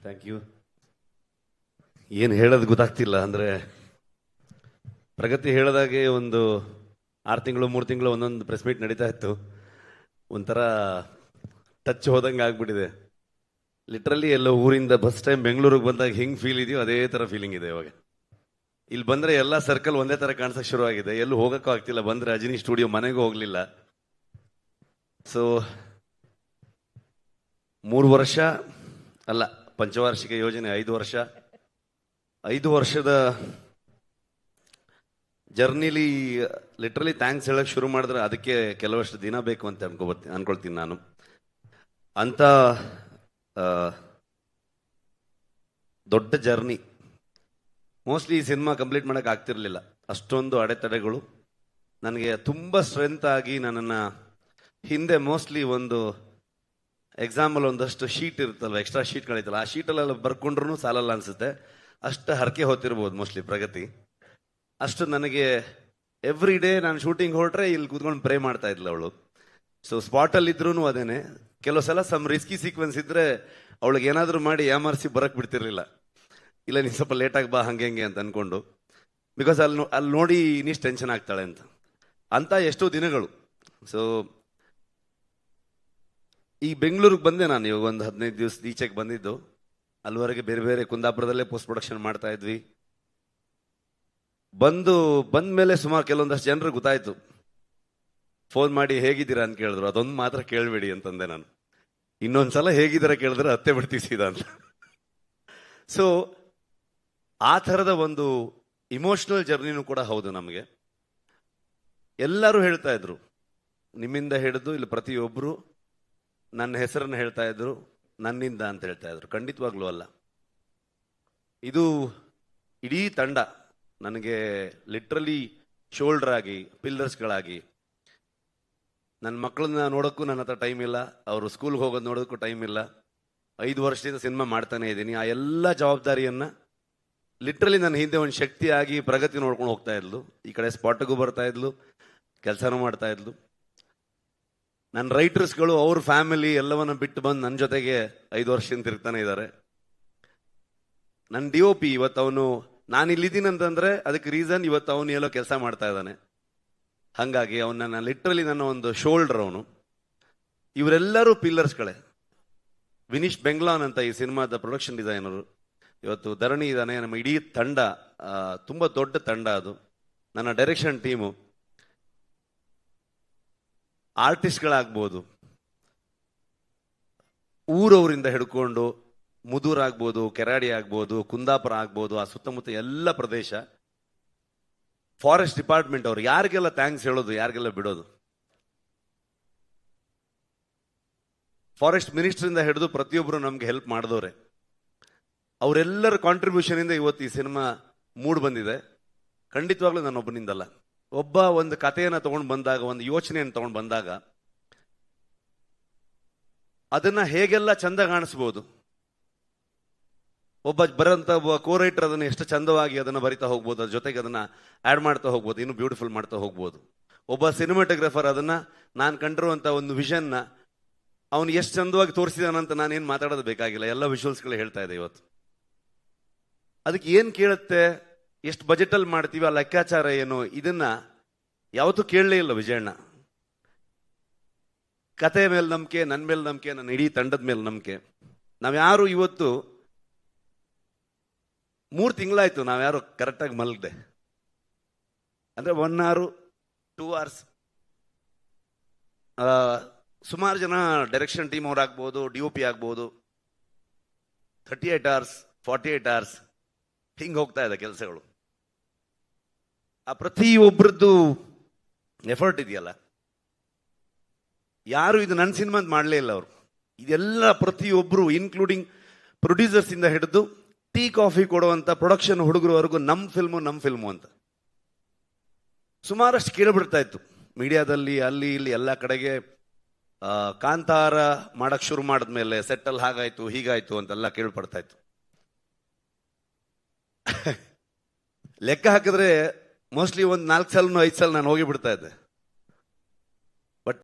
Thank you. ಏನು ಹೇಳೋದು ಗೊತ್ತಾಗ್ತಿಲ್ಲ. ಅಂದರೆ ಪ್ರಗತಿ ಹೇಳಿದಾಗೆ ಒಂದು 6 ತಿಂಗಳು 3 ತಿಂಗಳು ಒಂದೊಂದು ಪ್ರೆಸ್ ಮೀಟ್ ನಡೀತಾ ಇತ್ತು. ಒಂಥರ ಟಚ್ ಹೋದಂಗೆ ಆಗ್ಬಿಟ್ಟಿದೆ. ಲಿಟ್ರಲಿ ಎಲ್ಲೋ ಊರಿಂದ ಬಸ್ ಟೈಮ್ ಬೆಂಗಳೂರಿಗೆ ಬಂದಾಗ ಹೆಂಗೆ ಫೀಲ್ ಇದೆಯೋ ಅದೇ ಥರ ಫೀಲಿಂಗ್ ಇದೆ ಇವಾಗ. ಇಲ್ಲಿ ಬಂದರೆ ಎಲ್ಲ ಸರ್ಕಲ್ ಒಂದೇ ಥರ ಕಾಣಿಸೋಕೆ ಶುರುವಾಗಿದೆ. ಎಲ್ಲೂ ಹೋಗೋಕ್ಕೂ ಆಗ್ತಿಲ್ಲ. ಬಂದರೆ ಅಜಿನಿ ಸ್ಟುಡಿಯೋ ಮನೆಗೂ ಹೋಗಲಿಲ್ಲ. ಸೊ 3 ವರ್ಷ ಅಲ್ಲ, ಪಂಚವಾರ್ಷಿಕ ಯೋಜನೆ 5 ವರ್ಷದ ಜರ್ನಿಲಿ ಲಿಟ್ರಲಿ ಥ್ಯಾಂಕ್ಸ್ ಹೇಳಕ್ಕೆ ಶುರು ಮಾಡಿದ್ರೆ ಅದಕ್ಕೆ ಕೆಲವಷ್ಟು ದಿನ ಬೇಕು ಅಂತ ಅನ್ಕೊಳ್ತೀನಿ ನಾನು. ಅಂತ ದೊಡ್ಡ ಜರ್ನಿ ಮೋಸ್ಟ್ಲಿ ಈ ಸಿನಿಮಾ ಕಂಪ್ಲೀಟ್ ಮಾಡೋಕೆ ಆಗ್ತಿರ್ಲಿಲ್ಲ. ಅಷ್ಟೊಂದು ಅಡೆತಡೆಗಳು ನನಗೆ ತುಂಬ ಸ್ಟ್ರೆಂತ್ ಆಗಿ ನನ್ನನ್ನು ಹಿಂದೆ ಮೋಸ್ಟ್ಲಿ ಒಂದು ಎಕ್ಸಾಂಪಲ್ ಒಂದಷ್ಟು ಶೀಟ್ ಇರುತ್ತಲ್ವ, ಎಕ್ಸ್ಟ್ರಾ ಶೀಟ್ಗಳಿತ್ತಲ್ಲ, ಆ ಶೀಟಲ್ಲೆಲ್ಲ ಬರ್ಕೊಂಡ್ರೂ ಸಾಲಲ್ಲ ಅನಿಸುತ್ತೆ. ಅಷ್ಟು ಹರಕೆ ಹೊತ್ತಿರ್ಬೋದು ಮೋಸ್ಟ್ಲಿ ಪ್ರಗತಿ. ಅಷ್ಟು ನನಗೆ ಎವ್ರಿ ಡೇ ನಾನು ಶೂಟಿಂಗ್ ಹೊರಟ್ರೆ ಇಲ್ಲಿ ಕೂತ್ಕೊಂಡು ಪ್ರೇ ಮಾಡ್ತಾ ಇದ್ಲು ಅವಳು. ಸೊ ಸ್ಪಾಟಲ್ಲಿ ಇದ್ರೂ ಅದೇನೆ. ಕೆಲವು ಸಲ ರಿಸ್ಕಿ ಸೀಕ್ವೆನ್ಸ್ ಇದ್ರೆ ಅವಳಿಗೆ ಏನಾದರೂ ಮಾಡಿ ಯಾಮರ್ಸಿ ಬರಕ್ಕೆ ಬಿಡ್ತಿರ್ಲಿಲ್ಲ. ಇಲ್ಲ ನೀನು ಸ್ವಲ್ಪ ಲೇಟಾಗಿ ಬಾ ಹಂಗೆ ಅಂತ ಅನ್ಕೊಂಡು, ಬಿಕಾಸ್ ಅಲ್ಲಿ ನೋಡಿ ಇನ್ನಿಷ್ಟು ಟೆನ್ಷನ್ ಆಗ್ತಾಳೆ ಅಂತ ಎಷ್ಟೋ ದಿನಗಳು. ಸೊ ಈ ಬೆಂಗಳೂರಿಗೆ ಬಂದೆ ನಾನು ಇವಾಗ ಒಂದು 15 ದಿವಸ ಈಚೆಗೆ ಬಂದಿದ್ದು. ಅಲ್ಲಿವರೆಗೆ ಬೇರೆ ಬೇರೆ ಕುಂದಾಪುರದಲ್ಲೇ ಪೋಸ್ಟ್ ಪ್ರೊಡಕ್ಷನ್ ಮಾಡ್ತಾ ಇದ್ವಿ. ಬಂದ ಮೇಲೆ ಸುಮಾರು ಕೆಲವೊಂದಷ್ಟು ಜನರು ಗೊತ್ತಾಯ್ತು. ಫೋನ್ ಮಾಡಿ ಹೇಗಿದ್ದೀರಾ ಅಂತ ಕೇಳಿದ್ರು. ಅದೊಂದು ಮಾತ್ರ ಕೇಳಬೇಡಿ ಅಂತಂದೆ ನಾನು. ಇನ್ನೊಂದ್ಸಲ ಹೇಗಿದ್ದೀರಾ ಕೇಳಿದ್ರೆ ಹತ್ತೆ ಬಿಡ್ತೀವಿ ಸೀದಾ ಅಂತ. ಸೊ ಆ ಥರದ ಒಂದು ಇಮೋಷನಲ್ ಜರ್ನಿನೂ ಕೂಡ ಹೌದು ನಮಗೆ. ಎಲ್ಲರೂ ಹೇಳ್ತಾ ಇದ್ರು, ನಿಮ್ಮಿಂದ ಹಿಡಿದು ಇಲ್ಲಿ ಪ್ರತಿಯೊಬ್ಬರು ನನ್ನ ಹೆಸರನ್ನು ಹೇಳ್ತಾ ಇದ್ರು, ನನ್ನಿಂದ ಅಂತ ಹೇಳ್ತಾ ಇದ್ರು. ಖಂಡಿತವಾಗ್ಲೂ ಅಲ್ಲ. ಇದು ಇಡೀ ತಂಡ ನನಗೆ ಲಿಟ್ರಲಿ ಶೋಲ್ಡರ್ ಆಗಿ, ಪಿಲ್ಲರ್ಸ್ಗಳಾಗಿ. ನನ್ನ ಮಕ್ಕಳನ್ನ ನೋಡೋಕ್ಕೂ ನನ್ನ ಹತ್ರ ಟೈಮ್ ಇಲ್ಲ, ಅವರು ಸ್ಕೂಲ್ಗೆ ಹೋಗೋದು ನೋಡೋದಕ್ಕೂ ಟೈಮ್ ಇಲ್ಲ. 5 ವರ್ಷದಿಂದ ಸಿನಿಮಾ ಮಾಡ್ತಾನೆ ಇದ್ದೀನಿ. ಆ ಎಲ್ಲ ಜವಾಬ್ದಾರಿಯನ್ನು ಲಿಟ್ರಲಿ ನನ್ನ ಹಿಂದೆ ಒಂದು ಶಕ್ತಿಯಾಗಿ ಪ್ರಗತಿ ನೋಡ್ಕೊಂಡು ಹೋಗ್ತಾ ಇದ್ಲು. ಈ ಕಡೆ ಸ್ಪಾಟ್ಗೂ ಬರ್ತಾ ಇದ್ಲು, ಕೆಲಸನೂ ಮಾಡ್ತಾ ಇದ್ಲು. ನನ್ನ ರೈಟರ್ಸ್ಗಳು ಅವ್ರ ಫ್ಯಾಮಿಲಿ ಎಲ್ಲವನ್ನ ಬಿಟ್ಟು ಬಂದು ನನ್ನ ಜೊತೆಗೆ 5 ವರ್ಷದಿಂದ ತಿರುಗ್ತಾನೆ ಇದ್ದಾರೆ. ನನ್ನ DOP ಇವತ್ತು ಅವನು, ನಾನು ಇಲ್ಲಿದ್ದೀನಿ ಅಂತಂದ್ರೆ ಅದಕ್ಕೆ ರೀಸನ್ ಇವತ್ತು ಅವನು ಎಲ್ಲೋ ಕೆಲಸ ಮಾಡ್ತಾ ಇದ್ದಾನೆ. ಹಾಗಾಗಿ ಅವನ ಲಿಟ್ರಲಿ ನನ್ನ ಒಂದು ಶೋಲ್ಡರ್ ಅವನು. ಇವರೆಲ್ಲರೂ ಪಿಲ್ಲರ್ಸ್ಗಳೇ. ವಿನೀಶ್ ಬೆಂಗ್ಲಾನ್ ಅಂತ ಈ ಸಿನಿಮಾದ ಪ್ರೊಡಕ್ಷನ್ ಡಿಸೈನರು. ಇವತ್ತು ಧರಣಿ ಇದ್ದಾನೆ. ನಮ್ಮ ಇಡೀ ತಂಡ ತುಂಬ ದೊಡ್ಡ ತಂಡ ಅದು. ನನ್ನ ಡೈರೆಕ್ಷನ್ ಟೀಮು, ಆರ್ಟಿಸ್ಟ್ಗಳಾಗ್ಬೋದು, ಊರವರಿಂದ ಹಿಡ್ಕೊಂಡು ಮುದೂರ್ ಆಗ್ಬೋದು, ಕೆರಾಡಿ ಆಗ್ಬೋದು, ಕುಂದಾಪುರ ಆಗ್ಬೋದು, ಆ ಸುತ್ತಮುತ್ತ ಎಲ್ಲ ಪ್ರದೇಶ, ಫಾರೆಸ್ಟ್ ಡಿಪಾರ್ಟ್ಮೆಂಟ್ ಅವರು, ಯಾರಿಗೆಲ್ಲ ಥ್ಯಾಂಕ್ಸ್ ಹೇಳೋದು, ಯಾರಿಗೆಲ್ಲ ಬಿಡೋದು. ಫಾರೆಸ್ಟ್ ಮಿನಿಸ್ಟ್ರಿಂದ ಹಿಡಿದು ಪ್ರತಿಯೊಬ್ಬರು ನಮ್ಗೆ ಹೆಲ್ಪ್ ಮಾಡಿದವ್ರೆ. ಅವರೆಲ್ಲರ ಕಾಂಟ್ರಿಬ್ಯೂಷನ್ ಇಂದ ಇವತ್ತು ಈ ಸಿನಿಮಾ ಮೂಡ್ ಬಂದಿದೆ. ಖಂಡಿತವಾಗ್ಲೂ ನಾನೊಬ್ಬನಿಂದಲ್ಲ. ಒಬ್ಬ ಒಂದು ಕಥೆಯನ್ನು ತಗೊಂಡು ಬಂದಾಗ, ಒಂದು ಯೋಚನೆಯನ್ನು ತಗೊಂಡು ಬಂದಾಗ ಅದನ್ನ ಹೇಗೆಲ್ಲ ಚಂದ ಕಾಣಿಸ್ಬೋದು. ಒಬ್ಬ ಕೋ ರೈಟರ್ ಅದನ್ನು ಎಷ್ಟು ಚಂದವಾಗಿ ಅದನ್ನು ಬರಿತಾ ಹೋಗ್ಬೋದು, ಅದ್ರ ಜೊತೆಗೆ ಅದನ್ನ ಆಡ್ ಮಾಡ್ತಾ ಹೋಗ್ಬೋದು, ಇನ್ನೂ ಬ್ಯೂಟಿಫುಲ್ ಮಾಡ್ತಾ ಹೋಗ್ಬೋದು. ಒಬ್ಬ ಸಿನಿಮಾಟೋಗ್ರಫರ್ ಅದನ್ನ ನಾನು ಕಂಡಿರುವಂತ ಒಂದು ವಿಷನ್ನ ಅವನು ಎಷ್ಟು ಚಂದವಾಗಿ ತೋರಿಸಿದಾನಂತ ನಾನೇನು ಮಾತಾಡೋದು ಬೇಕಾಗಿಲ್ಲ. ಎಲ್ಲ ವಿಜುವಲ್ಸ್ಗಳು ಹೇಳ್ತಾ ಇದೆ ಇವತ್ತು. ಅದಕ್ಕೆ ಏನು ಕೇಳುತ್ತೆ, ಎಷ್ಟು ಬಜೆಟಲ್ಲಿ ಮಾಡ್ತೀವಿ, ಆ ಲೆಕ್ಕಾಚಾರ ಏನು, ಇದನ್ನ ಯಾವತ್ತೂ ಕೇಳಲೇ ಇಲ್ಲ ವಿಜಯಣ್ಣ. ಕತೆ ಮೇಲೆ ನಂಬಿಕೆ, ನನ್ನ ಮೇಲೆ ನಂಬಿಕೆ, ನನ್ನ ಇಡೀ ತಂಡದ ಮೇಲೆ ನಂಬಿಕೆ. ನಾವ್ಯಾರು ಇವತ್ತು 3 ತಿಂಗಳಾಯ್ತು ನಾವ್ಯಾರು ಕರೆಕ್ಟಾಗಿ ಮಲಗದೆ. ಅಂದರೆ 1 hour 2 hours. ಸುಮಾರು ಜನ ಡೈರೆಕ್ಷನ್ ಟೀಮ್ ಅವರಾಗ್ಬೋದು, DOP ಆಗ್ಬೋದು, 38 hours 48 hours ಹಿಂಗೆ ಹೋಗ್ತಾ ಇದೆ ಕೆಲಸಗಳು. ಆ ಪ್ರತಿಯೊಬ್ಬರದ್ದು ಎಫರ್ಟ್ ಇದೆಯಲ್ಲ, ಯಾರು ಇದು ನನ್ನ ಸಿನಿಮಾ ಅಂತ ಮಾಡಲೇ ಇಲ್ಲ ಅವರು. ಇದೆಲ್ಲ ಪ್ರತಿಯೊಬ್ಬರು, ಇನ್ಕ್ಲೂಡಿಂಗ್ ಪ್ರೊಡ್ಯೂಸರ್ಸ್ ಇಂದ ಹಿಡಿದು ಟೀ ಕಾಫಿ ಕೊಡುವಂತ ಪ್ರೊಡಕ್ಷನ್ ಹುಡುಗರವರೆಗೂ ನಮ್ಮ ಫಿಲ್ಮು ಅಂತ ಸುಮಾರಷ್ಟು ಕೇಳಿಬಿಡ್ತಾ ಇತ್ತು ಮೀಡಿಯಾದಲ್ಲಿ, ಅಲ್ಲಿ ಇಲ್ಲಿ ಎಲ್ಲ ಕಡೆಗೆ. ಕಾಂತಾರ ಮಾಡಕ್ ಶುರು ಮಾಡಿದ್ಮೇಲೆ ಸೆಟ್ಟಲ್ ಹಾಗಾಯ್ತು ಹೀಗಾಯ್ತು ಅಂತೆಲ್ಲ ಕೇಳ್ಪಡ್ತಾ ಇತ್ತು. ಲೆಕ್ಕ ಹಾಕಿದ್ರೆ ಮೋಸ್ಟ್ಲಿ ಒಂದು 4 ಸಲ 5 ಸಲ ನಾನು ಹೋಗಿ ಬಿಡ್ತಾ ಇದ್ದೆ.